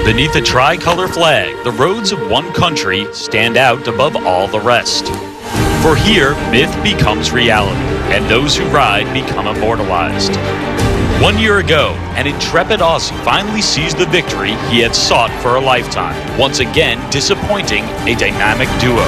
Beneath the tricolor flag, the roads of one country stand out above all the rest. For here, myth becomes reality, and those who ride become immortalized. 1 year ago, an intrepid Aussie finally seized the victory he had sought for a lifetime, once again disappointing a dynamic duo.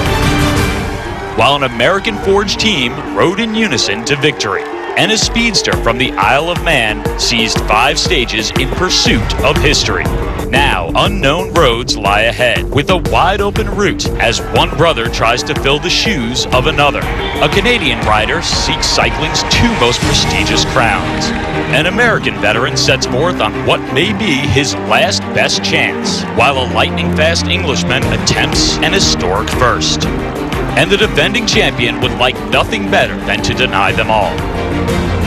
While an American-forged team rode in unison to victory, and a speedster from the Isle of Man seized 5 stages in pursuit of history. Now, unknown roads lie ahead, with a wide-open route as one brother tries to fill the shoes of another. A Canadian rider seeks cycling's 2 most prestigious crowns. An American veteran sets forth on what may be his last best chance, while a lightning-fast Englishman attempts an historic first. And the defending champion would like nothing better than to deny them all,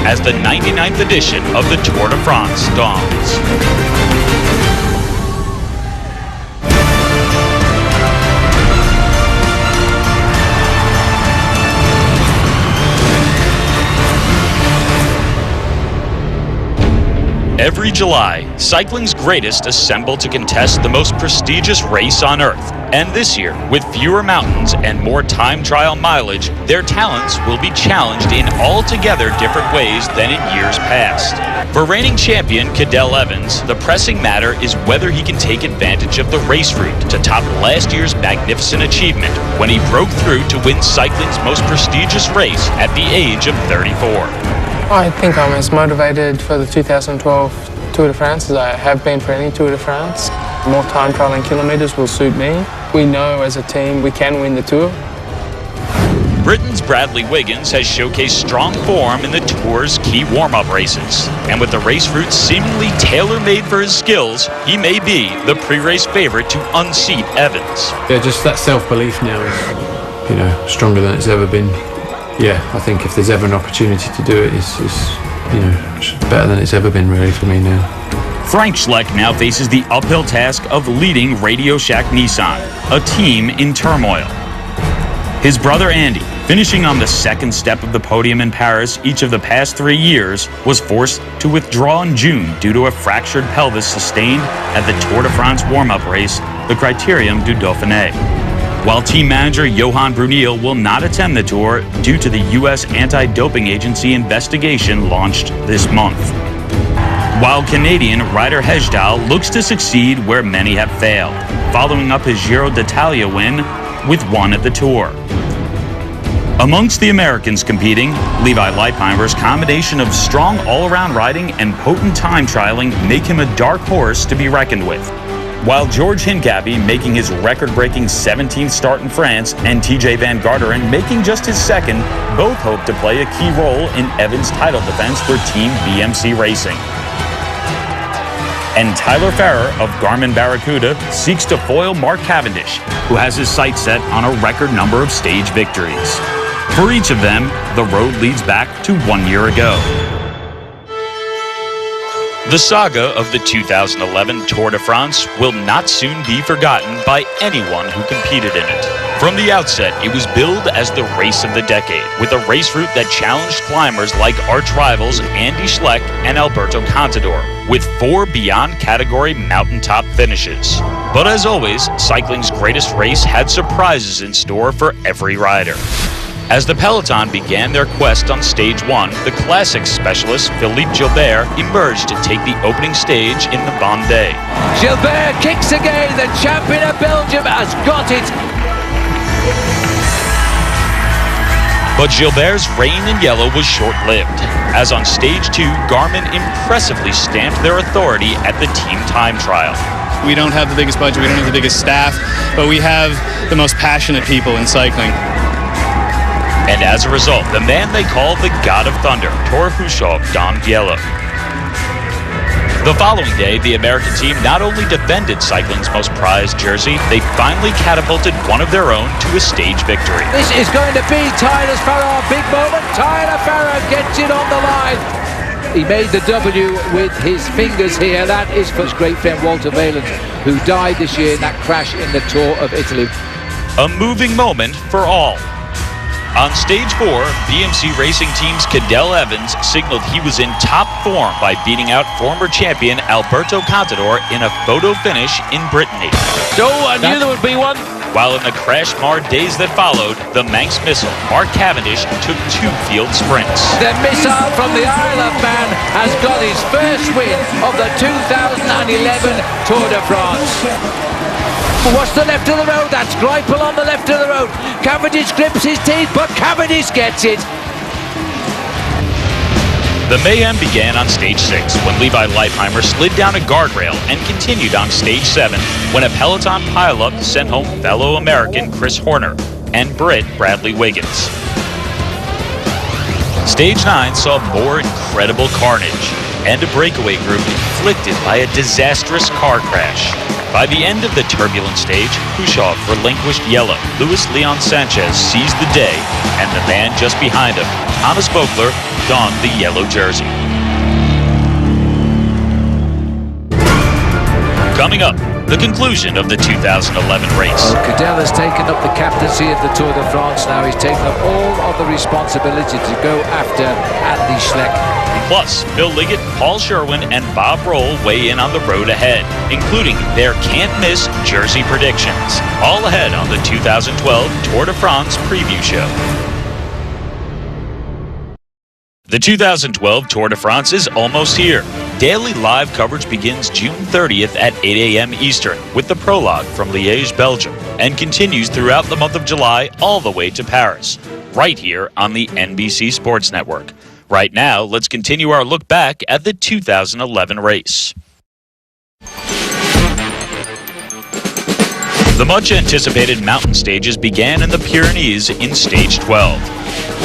as the 99th edition of the Tour de France dawns. Every July, cycling's greatest assemble to contest the most prestigious race on Earth. And this year, with fewer mountains and more time trial mileage, their talents will be challenged in altogether different ways than in years past. For reigning champion Cadel Evans, the pressing matter is whether he can take advantage of the race route to top last year's magnificent achievement when he broke through to win cycling's most prestigious race at the age of 34. I think I'm as motivated for the 2012 Tour de France as I have been for any Tour de France. More time trialing kilometres will suit me. We know as a team we can win the Tour. Britain's Bradley Wiggins has showcased strong form in the Tour's key warm-up races. And with the race route seemingly tailor-made for his skills, he may be the pre-race favourite to unseat Evans. Yeah, just that self-belief now is, stronger than it's ever been. Yeah, I think if there's ever an opportunity to do it, it's better than it's ever been really for me now. Frank Schleck now faces the uphill task of leading Radio Shack Nissan, a team in turmoil. His brother Andy, finishing on the second step of the podium in Paris each of the past 3 years, was forced to withdraw in June due to a fractured pelvis sustained at the Tour de France warm-up race, the Critérium du Dauphiné. While team manager Johan Brunel will not attend the Tour due to the U.S. anti-doping agency investigation launched this month. While Canadian Ryder Hesjedal looks to succeed where many have failed, following up his Giro d'Italia win with one at the Tour. Amongst the Americans competing, Levi Leipheimer's combination of strong all-around riding and potent time trialing make him a dark horse to be reckoned with. While George Hincapie making his record-breaking 17th start in France and TJ Van Garderen making just his second, both hope to play a key role in Evans' title defense for Team BMC Racing. And Tyler Farrer of Garmin Barracuda seeks to foil Mark Cavendish, who has his sights set on a record number of stage victories. For each of them, the road leads back to 1 year ago. The saga of the 2011 Tour de France will not soon be forgotten by anyone who competed in it. From the outset, it was billed as the race of the decade, with a race route that challenged climbers like arch rivals Andy Schleck and Alberto Contador, with 4 beyond-category mountaintop finishes. But as always, cycling's greatest race had surprises in store for every rider. As the peloton began their quest on stage 1, the classics specialist Philippe Gilbert emerged to take the opening stage in the Vendée. Gilbert kicks again, the champion of Belgium has got it. But Gilbert's reign in yellow was short-lived, as on stage 2, Garmin impressively stamped their authority at the team time trial. We don't have the biggest budget, we don't have the biggest staff, but we have the most passionate people in cycling. And as a result, the man they call the God of Thunder, Thor Hushovd, donned yellow. The following day, the American team not only defended cycling's most prized jersey, they finally catapulted one of their own to a stage victory. This is going to be Tyler Farrer, big moment. Tyler Farrer gets it on the line. He made the W with his fingers here. That is for his great friend Walter Wayland, who died this year in that crash in the Tour of Italy. A moving moment for all. On stage 4, BMC Racing Team's Cadel Evans signaled he was in top form by beating out former champion Alberto Contador in a photo finish in Brittany. So I knew there would be one. While in the crash-marred days that followed, the Manx missile, Mark Cavendish, took 2 field sprints. The missile from the Isle of Man has got his first win of the 2011 Tour de France. What's the left of the road? That's Greipel on the left of the road. Cavendish grips his teeth, but Cavendish gets it. The mayhem began on stage 6 when Levi Leipheimer slid down a guardrail and continued on stage 7 when a Peloton pileup sent home fellow American Chris Horner and Brit Bradley Wiggins. Stage 9 saw more incredible carnage and a breakaway group inflicted by a disastrous car crash. By the end of the turbulent stage, Khrushchev relinquished yellow. Luis Leon Sanchez seized the day, and the man just behind him, Thomas Voeckler, donned the yellow jersey. Coming up, the conclusion of the 2011 race. Cadel has taken up the captaincy of the Tour de France now. He's taken up all of the responsibility to go after Andy Schleck. Plus, Phil Liggett, Paul Sherwin, and Bob Roll weigh in on the road ahead, including their can't-miss jersey predictions. All ahead on the 2012 Tour de France preview show. The 2012 Tour de France is almost here. Daily live coverage begins June 30th at 8 a.m. Eastern with the prologue from Liège, Belgium, and continues throughout the month of July all the way to Paris, right here on the NBC Sports Network. Right now, let's continue our look back at the 2011 race. The much-anticipated mountain stages began in the Pyrenees in Stage 12,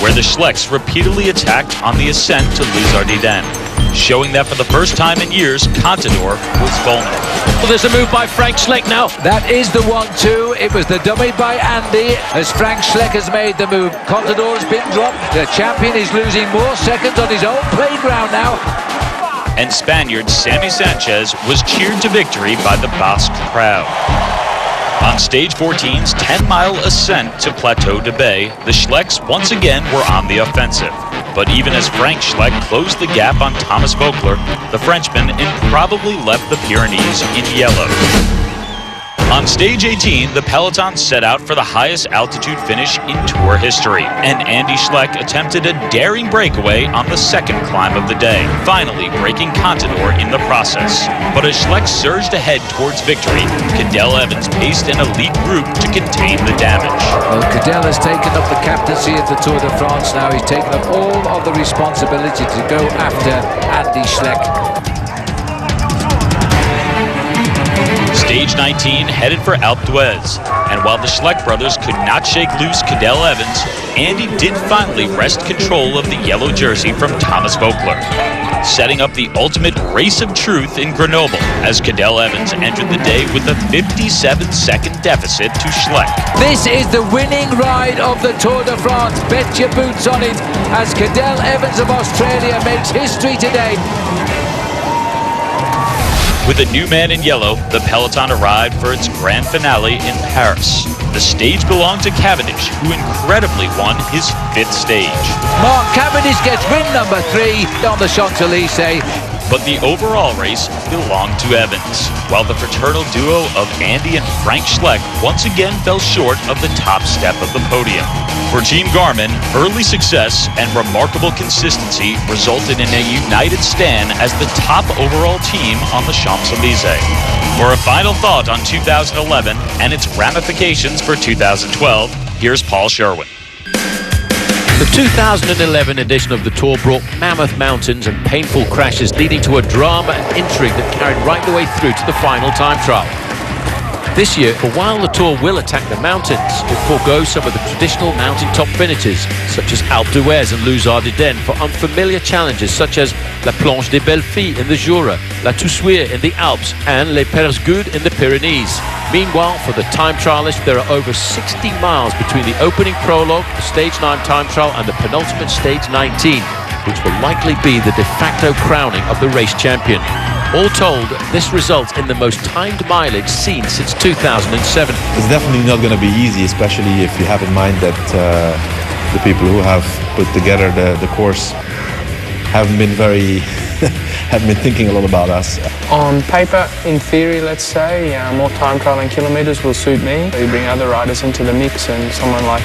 where the Schlecks repeatedly attacked on the ascent to Les Ardennes, showing that for the first time in years, Contador was vulnerable. Well, there's a move by Frank Schleck now. That is the 1-2. It was the dummy by Andy as Frank Schleck has made the move. Contador's been dropped. The champion is losing more seconds on his own playground now. And Spaniard Sammy Sanchez was cheered to victory by the Basque crowd. On Stage 14's 10-mile ascent to Plateau de Bay, the Schlecks once again were on the offensive. But even as Frank Schleck closed the gap on Thomas Voeckler, the Frenchman improbably left the Pyrenees in yellow. On Stage 18, the Peloton set out for the highest altitude finish in Tour history, and Andy Schleck attempted a daring breakaway on the second climb of the day, finally breaking Contador in the process. But as Schleck surged ahead towards victory, Cadel Evans paced an elite group to contain the damage. Well, Cadel has taken up the captaincy of the Tour de France now. He's taken up all of the responsibility to go after Andy Schleck. Stage 19 headed for Alpe d'Huez, and while the Schleck brothers could not shake loose Cadel Evans, Andy did finally wrest control of the yellow jersey from Thomas Voeckler, setting up the ultimate race of truth in Grenoble as Cadel Evans entered the day with a 57-second deficit to Schleck. This is the winning ride of the Tour de France. Bet your boots on it as Cadel Evans of Australia makes history today. With a new man in yellow, the Peloton arrived for its grand finale in Paris. The stage belonged to Cavendish, who incredibly won his 5th stage. Mark Cavendish gets win number 3 on the Champs-Élysées. But the overall race belonged to Evans, while the fraternal duo of Andy and Frank Schleck once again fell short of the top step of the podium. For Team Garmin, early success and remarkable consistency resulted in a united stand as the top overall team on the Champs-Élysées. For a final thought on 2011 and its ramifications for 2012, here's Paul Sherwin. The 2011 edition of the Tour brought mammoth mountains and painful crashes, leading to a drama and intrigue that carried right the way through to the final time trial. This year, for while the Tour will attack the mountains, it forgoes some of the traditional mountaintop finishes, such as Alpe d'Huez and Les Ardennes, for unfamiliar challenges such as La Planche des Belles Filles in the Jura, La Toussuire in the Alps, and Les Perigoudes in the Pyrenees. Meanwhile, for the time trialists, there are over 60 miles between the opening prologue, the Stage 9 time trial, and the penultimate Stage 19, which will likely be the de facto crowning of the race champion. All told, this results in the most timed mileage seen since 2007. It's definitely not going to be easy, especially if you have in mind that The people who have put together the course haven't been thinking a lot about us. On paper, in theory, let's say, more time trialling kilometres will suit me. You bring other riders into the mix, and someone like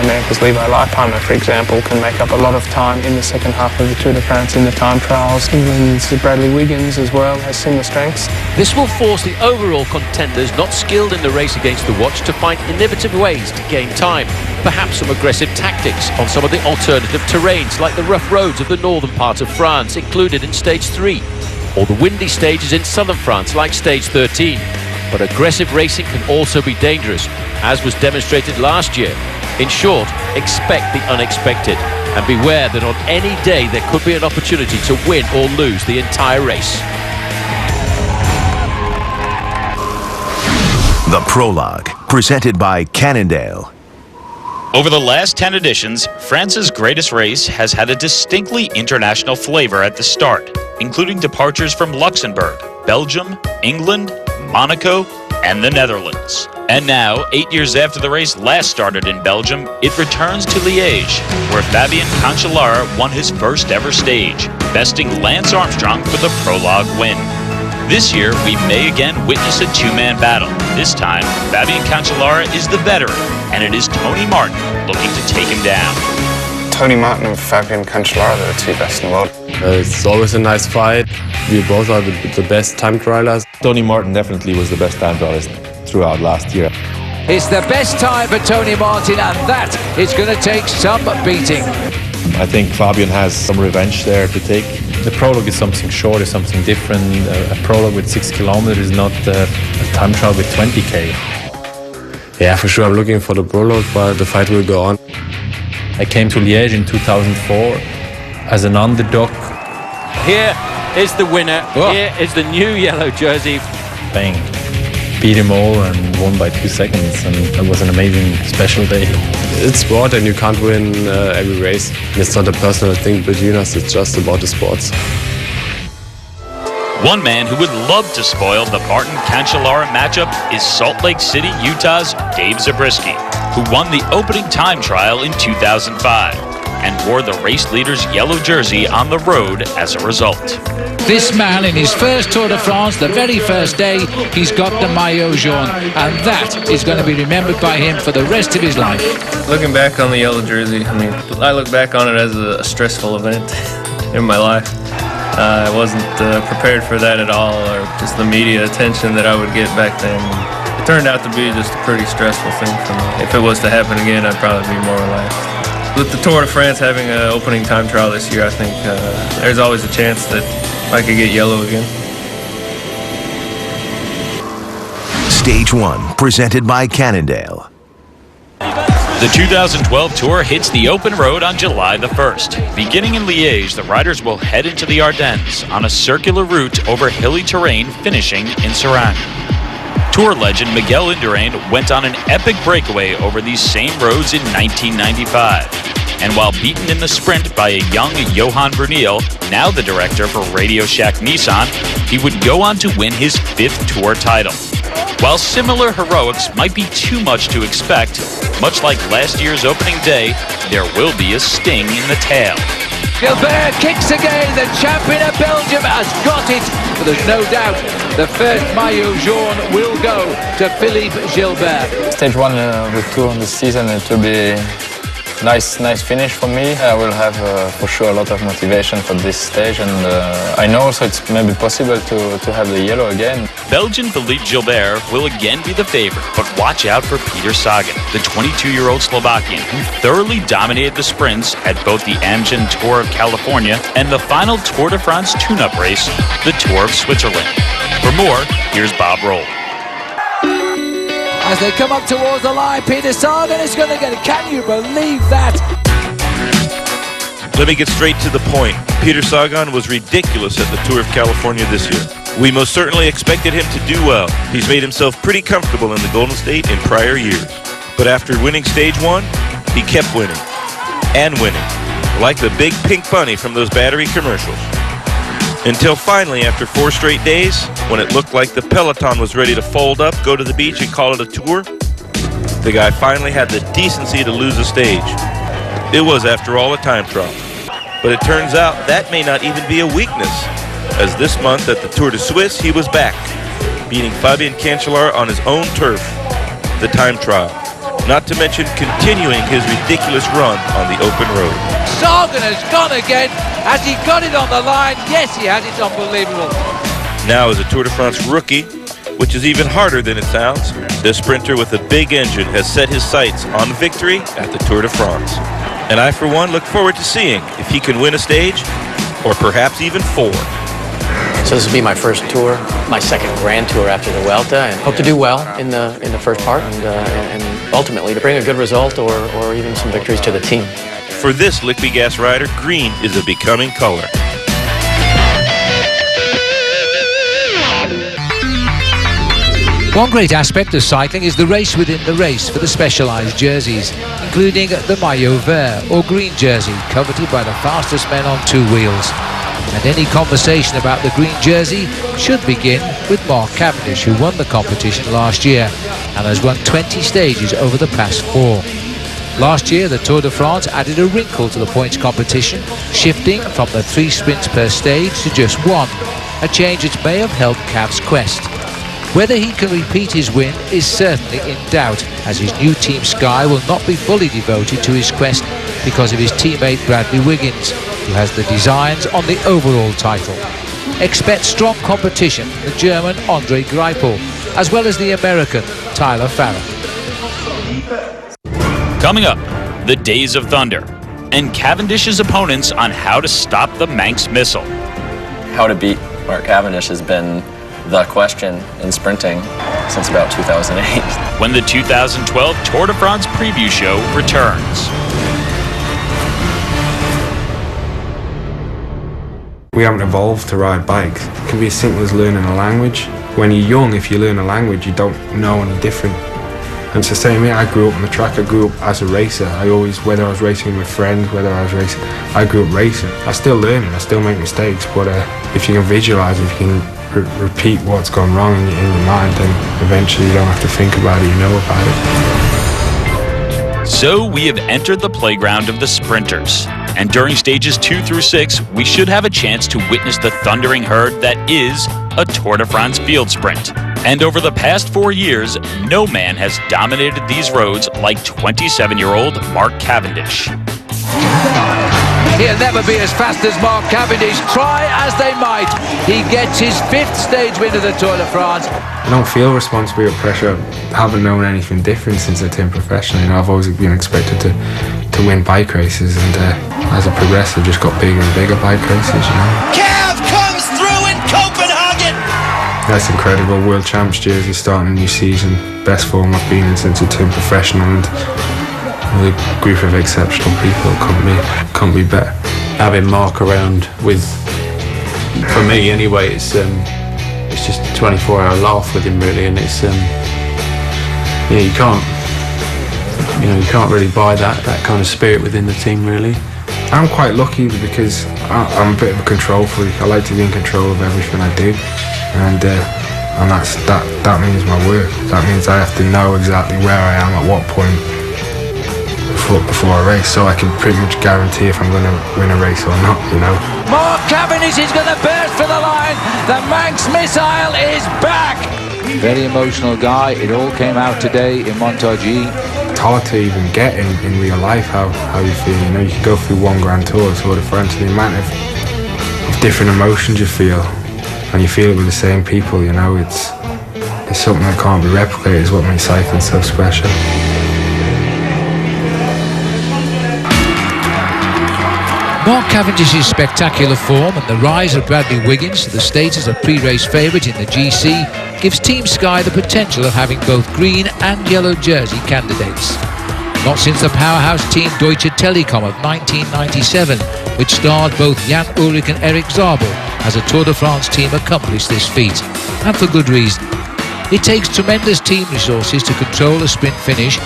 America's Levi Leipheimer, for example, can make up a lot of time in the second half of the Tour de France in the time trials. England's Bradley Wiggins as well has similar strengths. This will force the overall contenders not skilled in the race against the watch to find innovative ways to gain time. Perhaps some aggressive tactics on some of the alternative terrains, like the rough roads of the northern part of France, included in Stage 3, or the windy stages in southern France, like Stage 13. But aggressive racing can also be dangerous, as was demonstrated last year. In short, expect the unexpected, and beware that on any day there could be an opportunity to win or lose the entire race. The Prologue, presented by Cannondale. Over the last 10 editions, France's greatest race has had a distinctly international flavor at the start, including departures from Luxembourg, Belgium, England, Monaco, and the Netherlands. And now, 8 years after the race last started in Belgium, it returns to Liège, where Fabien Cancellara won his first ever stage, besting Lance Armstrong for the Prologue win. This year, we may again witness a two-man battle. This time, Fabien Cancellara is the veteran, and it is Tony Martin looking to take him down. Tony Martin and Fabien Cancellara are the two best in the world. It's always a nice fight. We both are the best time trialers. Tony Martin definitely was the best time trialist throughout last year. It's the best time for Tony Martin, and that is going to take some beating. I think Fabien has some revenge there to take. The prologue is something short, is something different. A prologue with 6 kilometers is not a time trial with 20k. Yeah, for sure I'm looking for the prologue, but the fight will go on. I came to Liège in 2004 as an underdog. Here is the winner. Oh. Here is the new yellow jersey. Bang. Beat them all and won by 2 seconds, and it was an amazing, special day. It's sport and you can't win every race. It's not a personal thing between us, it's just about the sports. One man who would love to spoil the Martin-Cancellara matchup is Salt Lake City, Utah's Dave Zabriskie, who won the opening time trial in 2005 and wore the race leader's yellow jersey on the road as a result. This man, in his first Tour de France, the very first day, he's got the maillot jaune, and that is going to be remembered by him for the rest of his life. Looking back on the yellow jersey, I look back on it as a stressful event in my life. I wasn't prepared for that at all, or just the media attention that I would get back then. It turned out to be just a pretty stressful thing for me. If it was to happen again, I'd probably be more relaxed. With the Tour de France having an opening time trial this year, I think there's always a chance that I could get yellow again. Stage 1, presented by Cannondale. The 2012 Tour hits the open road on July the 1st. Beginning in Liège, the riders will head into the Ardennes on a circular route over hilly terrain, finishing in Seraing. Tour legend Miguel Indurain went on an epic breakaway over these same roads in 1995. And while beaten in the sprint by a young Johan Brunel, now the director for Radio Shack Nissan, he would go on to win his 5th Tour title. While similar heroics might be too much to expect, much like last year's opening day, there will be a sting in the tail. Gilbert kicks again, the champion of Belgium has got it, but there's no doubt the first maillot jaune will go to Philippe Gilbert. Stage 1 of the Tour this season, it will be nice finish for me. I will have for sure a lot of motivation for this stage, and I know also it's maybe possible to have the yellow again. Belgian Philippe Gilbert will again be the favorite, but watch out for Peter Sagan, the 22-year-old Slovakian who thoroughly dominated the sprints at both the Amgen Tour of California and the final Tour de France tune-up race, the Tour of Switzerland. For more, here's Bob Roll. As they come up towards the line, Peter Sagan is going to get it. Can you believe that? Let me get straight to the point. Peter Sagan was ridiculous at the Tour of California this year. We most certainly expected him to do well. He's made himself pretty comfortable in the Golden State in prior years. But after winning Stage 1, he kept winning. And winning. Like the big pink bunny from those battery commercials. Until finally, after 4 straight days, when it looked like the peloton was ready to fold up, go to the beach and call it a tour, the guy finally had the decency to lose a stage. It was, after all, a time trial. But it turns out that may not even be a weakness, as this month at the Tour de Suisse, he was back, beating Fabian Cancellara on his own turf, the time trial. Not to mention continuing his ridiculous run on the open road. Sagan has gone again. Has he got it on the line? Yes, he has. It's unbelievable. Now as a Tour de France rookie, which is even harder than it sounds, the sprinter with a big engine has set his sights on victory at the Tour de France. And I, for one, look forward to seeing if he can win a stage, or perhaps even 4. So this will be my first tour, my second Grand Tour after the Vuelta, and hope to do well in the first part, and ultimately to bring a good result or even some victories to the team. For this Liquigas rider, green is a becoming color. One great aspect of cycling is the race within the race for the specialised jerseys, including the Maillot Vert or green jersey, coveted by the fastest men on 2 wheels. And any conversation about the green jersey should begin with Mark Cavendish, who won the competition last year and has run 20 stages over the past 4. Last year, the Tour de France added a wrinkle to the points competition, shifting from the 3 sprints per stage to just 1, a change which may have helped Cav's quest. Whether he can repeat his win is certainly in doubt, as his new Team Sky will not be fully devoted to his quest because of his teammate Bradley Wiggins, who has the designs on the overall title. Expect strong competition from the German Andre Greipel, as well as the American Tyler Farrar. Coming up, the Days of Thunder, and Cavendish's opponents on how to stop the Manx missile. How to beat Mark Cavendish has been the question in sprinting since about 2008. When the 2012 Tour de France preview show returns. We haven't evolved to ride bikes. It can be as simple as learning a language. When you're young, if you learn a language, you don't know any different. And it's the same way. I grew up on the track. I grew up as a racer. Whether I was racing with friends, whether I was racing, I grew up racing. I still learning. I still make mistakes. But if you can visualize, if you can repeat what's gone wrong in your mind, then eventually you don't have to think about it. You know about it. So we have entered the playground of the sprinters. And during stages 2 through 6, we should have a chance to witness the thundering herd that is a Tour de France field sprint. And over the past 4 years, no man has dominated these roads like 27-year-old Mark Cavendish. He'll never be as fast as Mark Cavendish, try as they might. He gets his 5th stage win of the Tour de France. I don't feel responsibility or pressure. I haven't known anything different since I turned professional. I've always been expected to win bike races, and as I progressed, I just got bigger and bigger bike races, Cav comes through in Copenhagen! That's incredible. World Champs jersey starting a new season. Best form I've been in since I turned professional, and with a group of exceptional people. Couldn't be better. Having Mark around with, for me anyway, it's just a 24-hour laugh with him really, and it's you can't really buy that kind of spirit within the team really. I'm quite lucky because I'm a bit of a control freak. I like to be in control of everything I do, and that means my work. That means I have to know exactly where I am at what point before a race, so I can pretty much guarantee if I'm going to win a race or not, Mark Cavendish is going to burst for the line. The Manx missile is back. Very emotional guy. It all came out today in Montargis. It's hard to even get in real life how you feel. You can go through one Grand Tour, Tour de France, the amount of different emotions you feel, and you feel it with the same people. It's something that can't be replicated. Is what makes cycling so special. Mark Cavendish's spectacular form and the rise of Bradley Wiggins to the status of pre-race favourite in the GC gives Team Sky the potential of having both green and yellow jersey candidates. Not since the powerhouse team Deutsche Telekom of 1997, which starred both Jan Ullrich and Eric Zabel, has a Tour de France team accomplished this feat, and for good reason. It takes tremendous team resources to control a sprint finish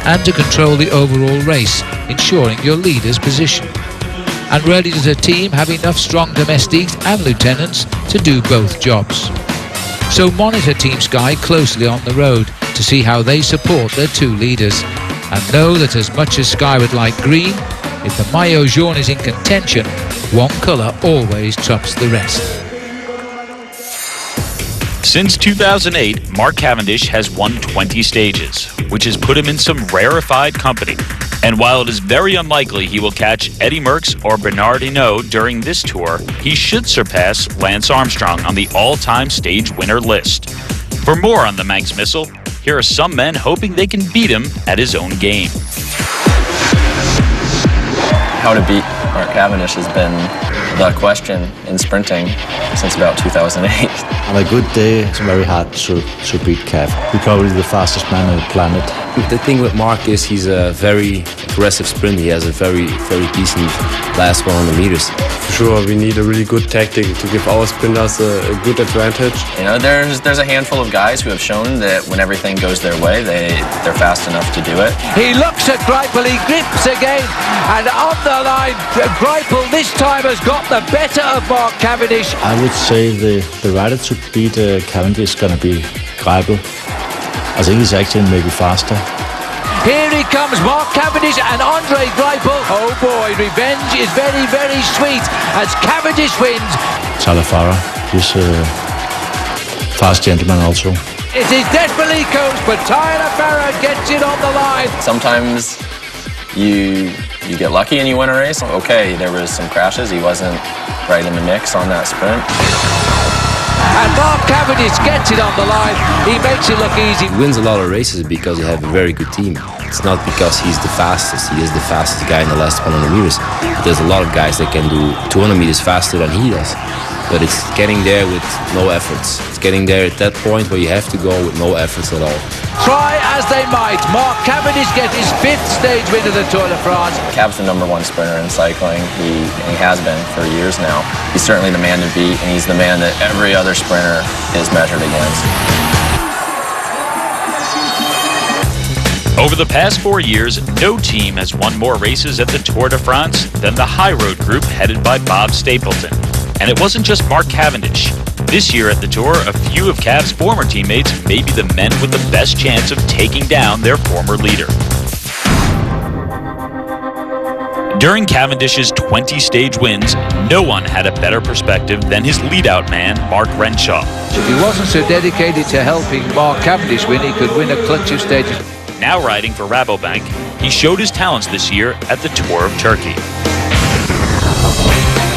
and to control the overall race, ensuring your leader's position. And rarely does a team have enough strong domestics and lieutenants to do both jobs. So monitor Team Sky closely on the road to see how they support their 2 leaders. and know that as much as Sky would like green, if the maillot jaune is in contention, one colour always trumps the rest. Since 2008, Mark Cavendish has won 20 stages, which has put him in some rarefied company. And while it is very unlikely he will catch Eddie Merckx or Bernard Hinault during this tour, he should surpass Lance Armstrong on the all-time stage winner list. For more on the Manx Missile, here are some men hoping they can beat him at his own game. How to beat Mark Cavendish has been the question in sprinting since about 2008. On a good day, it's very hard to beat Cav. He's probably the fastest man on the planet. The thing with Mark is he's a very aggressive sprinter. He has a very, very decent last 100 meters. For sure, we need a really good tactic to give our sprinters a good advantage. You know, there's a handful of guys who have shown that when everything goes their way, they're fast enough to do it. He looks at Greipel, he grips again, and on the line, Greipel this time has got the better of Mark Cavendish. I would say the rider to beat Cavendish is going to be Greipel. I think he's actually maybe faster. Here he comes, Mark Cavendish and Andre Greipel. Oh boy, revenge is very, very sweet as Cavendish wins. Tyler Farrar, he's a fast gentleman also. It is desperately close, but Tyler Farrar gets it on the line. Sometimes you get lucky and you win a race. Okay, there was some crashes. He wasn't right in the mix on that sprint. And Mark Cavendish gets it on the line. He makes it look easy. He wins a lot of races because he has a very good team. It's not because he's the fastest. He is the fastest guy in the last 100 meters. There's a lot of guys that can do 200 meters faster than he does. But it's getting there with no efforts. It's getting there at that point where you have to go with no efforts at all. Try as they might, Mark Cavendish gets his 5th stage win of the Tour de France. Cav's the #1 sprinter in cycling. He has been for years now. He's certainly the man to beat, and he's the man that every other sprinter is measured against. Over the past 4 years, no team has won more races at the Tour de France than the High Road Group headed by Bob Stapleton. And it wasn't just Mark Cavendish. This year at the Tour, a few of Cav's former teammates may be the men with the best chance of taking down their former leader. During Cavendish's 20-stage wins, no one had a better perspective than his lead-out man, Mark Renshaw. If he wasn't so dedicated to helping Mark Cavendish win, he could win a clutch of stages. Now riding for Rabobank, he showed his talents this year at the Tour of Turkey.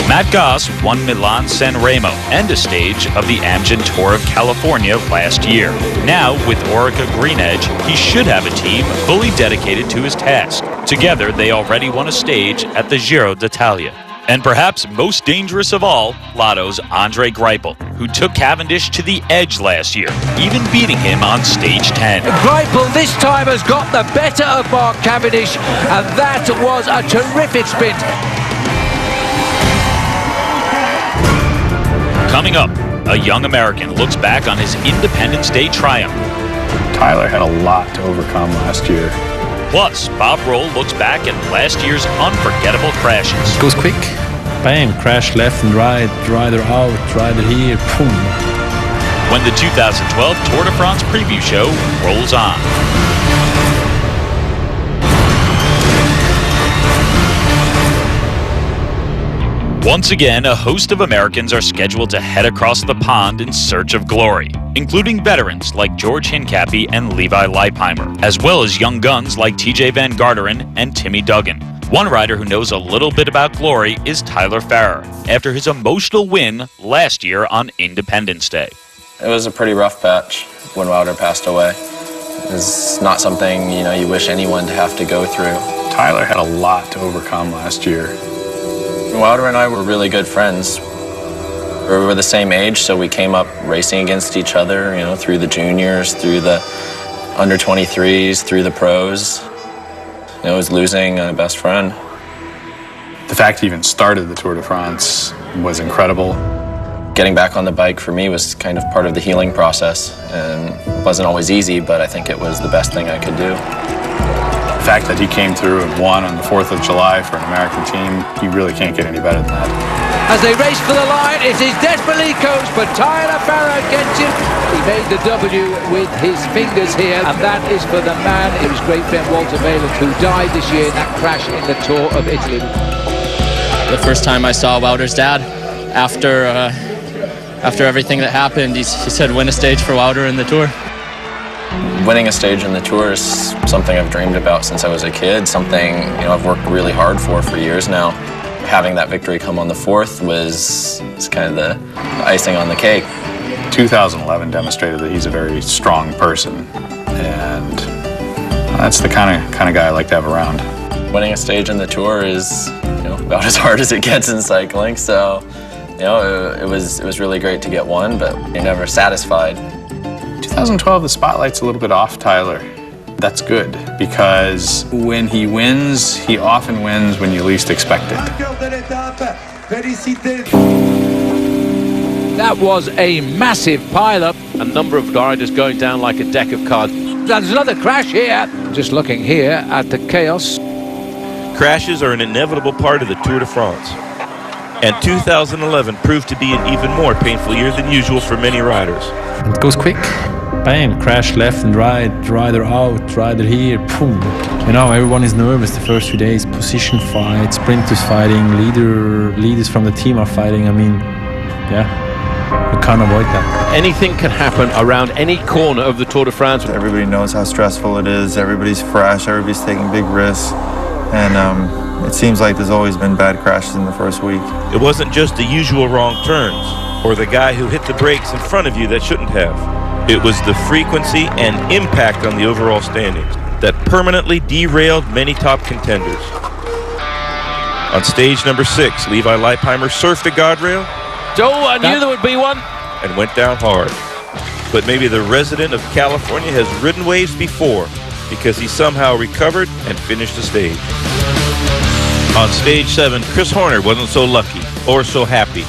Matt Goss won Milan-San Remo and a stage of the Amgen Tour of California last year. Now, with Orica Green Edge, he should have a team fully dedicated to his task. Together, they already won a stage at the Giro d'Italia. And perhaps most dangerous of all, Lotto's Andre Greipel, who took Cavendish to the edge last year, even beating him on stage 10. Greipel this time has got the better of Mark Cavendish, and that was a terrific sprint. Coming up, a young American looks back on his Independence Day triumph. Tyler had a lot to overcome last year. Plus, Bob Roll looks back at last year's unforgettable crashes. Goes quick. Bam, crash left and right, rider out, rider here, boom. When the 2012 Tour de France preview show rolls on. Once again, a host of Americans are scheduled to head across the pond in search of glory, including veterans like George Hincapie and Levi Leipheimer, as well as young guns like TJ Van Garderen and Timmy Duggan. One rider who knows a little bit about glory is Tyler Farrar, after his emotional win last year on Independence Day. It was a pretty rough patch when Wouter passed away. It's not something, you wish anyone to have to go through. Tyler had a lot to overcome last year. Wouter and I were really good friends. We were the same age, so we came up racing against each other, through the juniors, through the under-23s, through the pros. It was losing a best friend. The fact he even started the Tour de France was incredible. Getting back on the bike for me was kind of part of the healing process, and it wasn't always easy, but I think it was the best thing I could do. fact that he came through and won on the 4th of July for an American team, you really can't get any better than that. As they race for the line, it is desperately coached, but Tyler Farrar gets it. He made the W with his fingers here, and that is for the man, his great friend Walter Vaillant, who died this year in that crash in the Tour of Italy. The first time I saw Wouter's dad, after everything that happened, he said, win a stage for Wouter in the Tour. Winning a stage in the Tour is something I've dreamed about since I was a kid, something I've worked really hard for years now. Having that victory come on the 4th was kind of the icing on the cake. 2011 demonstrated that he's a very strong person, and that's the kind of guy I like to have around. Winning a stage in the Tour is about as hard as it gets in cycling, so it was really great to get one, but you're never satisfied. 2012, the spotlight's a little bit off Tyler. That's good, because when he wins, he often wins when you least expect it. That was a massive pile-up. A number of riders going down like a deck of cards. There's another crash here. Just looking here at the chaos. Crashes are an inevitable part of the Tour de France. And 2011 proved to be an even more painful year than usual for many riders. It goes quick. Bam, crash left and right, rider out, rider here, boom. Everyone is nervous the first few days. Position fight, sprinters fighting, leaders from the team are fighting. You can't avoid that. Anything can happen around any corner of the Tour de France. Everybody knows how stressful it is. Everybody's fresh, everybody's taking big risks. And it seems like there's always been bad crashes in the first week. It wasn't just the usual wrong turns or the guy who hit the brakes in front of you that shouldn't have. It was the frequency and impact on the overall standings that permanently derailed many top contenders. On stage number 6, Levi Leipheimer surfed a guardrail. I knew there would be one. And went down hard. But maybe the resident of California has ridden waves before because he somehow recovered and finished the stage. On stage 7, Chris Horner wasn't so lucky or so happy,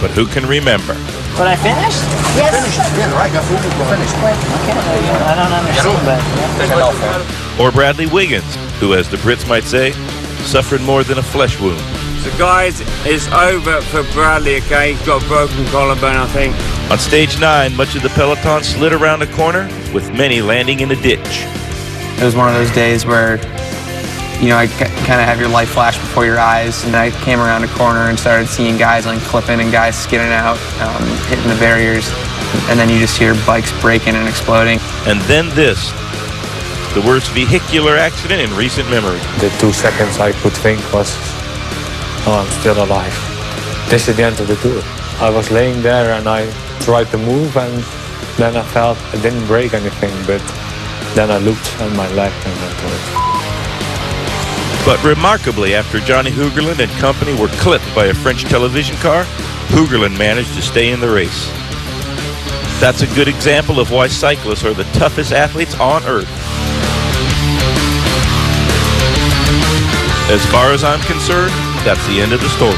but who can remember? But I finished? Yes. Yeah, right. Finished. Okay. I don't understand, but... Or Bradley Wiggins, who, as the Brits might say, suffered more than a flesh wound. So guys, it's over for Bradley, okay? He's got a broken collarbone, I think. On stage 9, much of the peloton slid around a corner, with many landing in a ditch. It was one of those days where, I kind of have your life flash before your eyes, and I came around a corner and started seeing guys unclipping and guys skidding out, hitting the barriers, and then you just hear bikes breaking and exploding. And then this, the worst vehicular accident in recent memory. The 2 seconds I could think was, I'm still alive. This is the end of the Tour. I was laying there and I tried to move, and then I felt I didn't break anything, but then I looked at my leg and went to it. But remarkably, after Johnny Hoogerland and company were clipped by a French television car, Hoogerland managed to stay in the race. That's a good example of why cyclists are the toughest athletes on earth. As far as I'm concerned, that's the end of the story.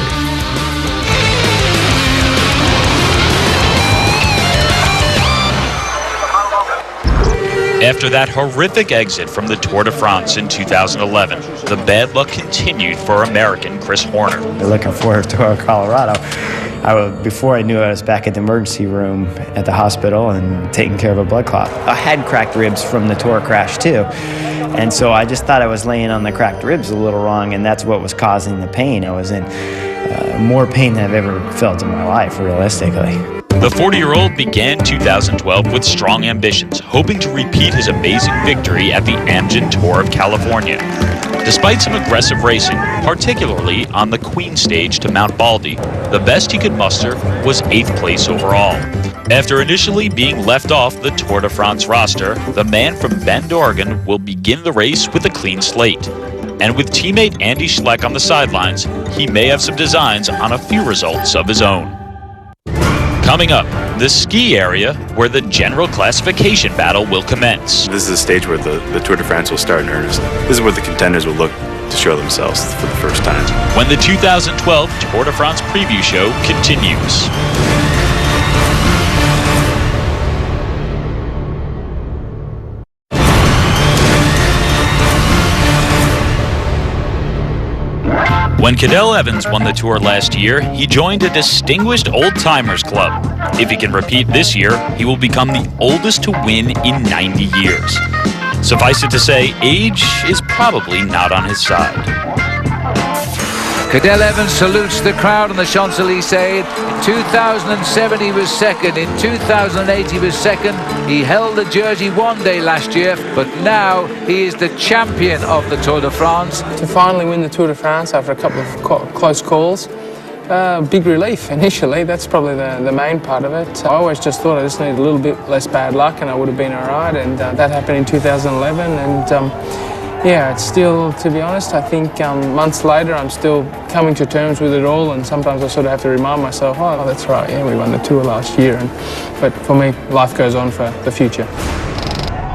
After that horrific exit from the Tour de France in 2011, the bad luck continued for American Chris Horner. Looking forward to Colorado. Before I knew it, I was back at the emergency room at the hospital and taking care of a blood clot. I had cracked ribs from the Tour crash too. And so I just thought I was laying on the cracked ribs a little wrong, and that's what was causing the pain. I was in more pain than I've ever felt in my life, realistically. The 40-year-old began 2012 with strong ambitions, hoping to repeat his amazing victory at the Amgen Tour of California. Despite some aggressive racing, particularly on the Queen stage to Mount Baldy, the best he could muster was 8th place overall. After initially being left off the Tour de France roster, the man from Bend, Oregon will begin the race with a clean slate. And with teammate Andy Schleck on the sidelines, he may have some designs on a few results of his own. Coming up, the ski area where the general classification battle will commence. This is a stage where the Tour de France will start in earnest. This is where the contenders will look to show themselves for the first time. When the 2012 Tour de France preview show continues. When Cadel Evans won the Tour last year, he joined a distinguished old-timers club. If he can repeat this year, he will become the oldest to win in 90 years. Suffice it to say, age is probably not on his side. Cadel Evans salutes the crowd on the Champs-Élysées. In 2007 he was second, in 2008 he was second. He held the jersey one day last year, but now he is the champion of the Tour de France. To finally win the Tour de France after a couple of close calls, big relief initially. That's probably the main part of it. I always just thought I just needed a little bit less bad luck and I would have been all right, and that happened in 2011. And yeah, it's still, to be honest, I think months later I'm still coming to terms with it all, and sometimes I sort of have to remind myself, oh, that's right, yeah, we won the Tour last year. But for me, life goes on for the future.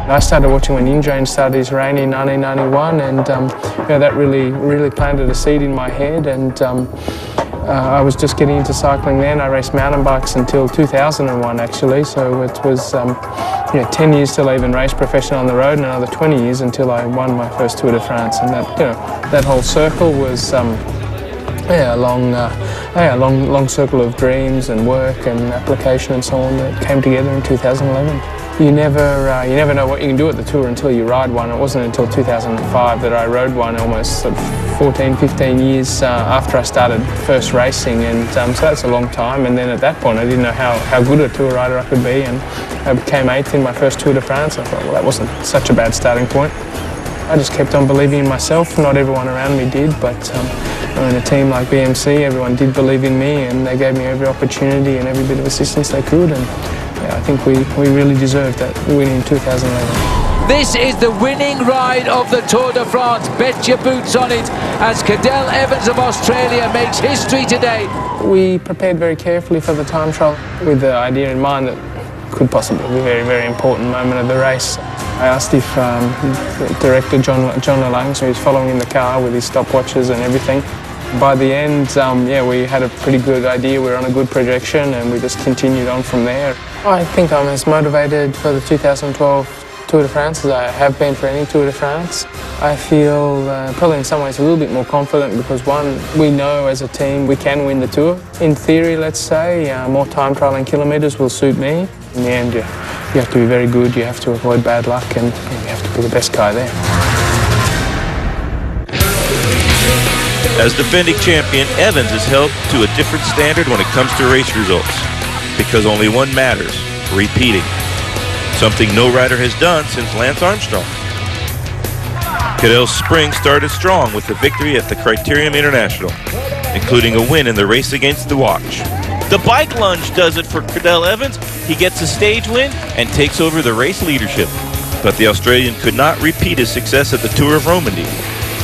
I started watching when Indurain started his reign in 1991, and you know, that really planted a seed in my head. And I was just getting into cycling then. I raced mountain bikes until 2001, actually. So it was 10 years till I even raced professional on the road, and another 20 years until I won my first Tour de France. And that whole circle was a long circle of dreams and work and application and so on that came together in 2011. You never know what you can do at the Tour until you ride one. It wasn't until 2005 that I rode one, almost sort of 14, 15 years after I started first racing, and so that's a long time. And then at that point I didn't know how good a Tour rider I could be, and I became 8th in my first Tour de France. I thought, well, that wasn't such a bad starting point. I just kept on believing in myself. Not everyone around me did, but in a team like BMC, everyone did believe in me, and they gave me every opportunity and every bit of assistance they could. And yeah, I think we really deserved that win in 2011. This is the winning ride of the Tour de France. Bet your boots on it, as Cadel Evans of Australia makes history today. We prepared very carefully for the time trial with the idea in mind that it could possibly be a very, very important moment of the race. I asked if director John Lalange, who was following in the car with his stopwatches and everything. By the end, we had a pretty good idea. We were on a good projection, and we just continued on from there. I think I'm as motivated for the 2012 Tour de France as I have been for any Tour de France. I feel probably in some ways a little bit more confident because, one, we know as a team we can win the Tour. In theory, let's say, more time trialling kilometres will suit me. In the end, you have to be very good, you have to avoid bad luck, and you have to be the best guy there. As defending champion, Evans is held to a different standard when it comes to race results, because only one matters: repeating. Something no rider has done since Lance Armstrong. Cadel's spring started strong with a victory at the Criterium International, including a win in the race against the watch. The bike lunge does it for Cadel Evans. He gets a stage win and takes over the race leadership. But the Australian could not repeat his success at the Tour of Romandy,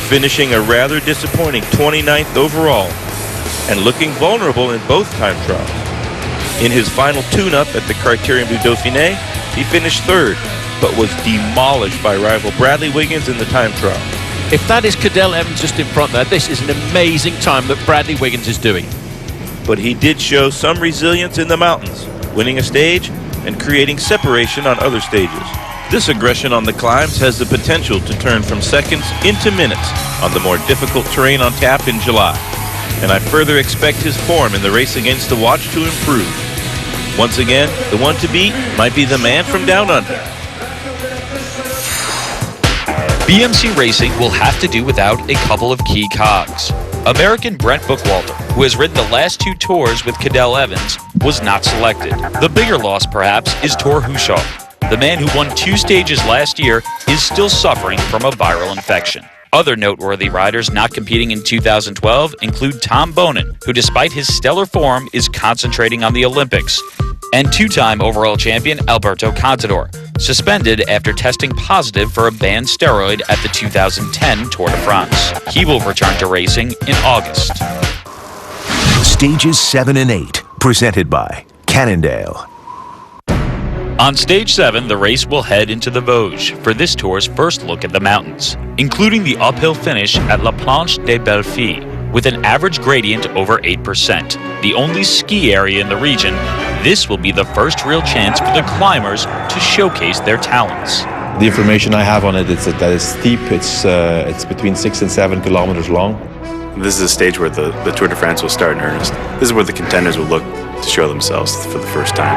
finishing a rather disappointing 29th overall and looking vulnerable in both time trials. In his final tune-up at the Criterium du Dauphiné, he finished 3rd, but was demolished by rival Bradley Wiggins in the time trial. If that is Cadel Evans just in front there, this is an amazing time that Bradley Wiggins is doing. But he did show some resilience in the mountains, winning a stage and creating separation on other stages. This aggression on the climbs has the potential to turn from seconds into minutes on the more difficult terrain on tap in July. And I further expect his form in the race against the watch to improve. Once again, the one to beat might be the man from down under. BMC Racing will have to do without a couple of key cogs. American Brent Bookwalter, who has ridden the last 2 tours with Cadel Evans, was not selected. The bigger loss, perhaps, is Thor Hushovd. The man who won 2 stages last year is still suffering from a viral infection. Other noteworthy riders not competing in 2012 include Tom Boonen, who despite his stellar form is concentrating on the Olympics, and 2-time overall champion Alberto Contador, suspended after testing positive for a banned steroid at the 2010 Tour de France. He will return to racing in August. Stages 7 and 8, presented by Cannondale. On Stage 7, the race will head into the Vosges for this tour's first look at the mountains, including the uphill finish at La Planche des Belles Filles, with an average gradient over 8%. The only ski area in the region, this will be the first real chance for the climbers to showcase their talents. The information I have on it is that it's steep. It's between 6 and 7 kilometers long. This is a stage where the Tour de France will start in earnest. This is where the contenders will look to show themselves for the first time.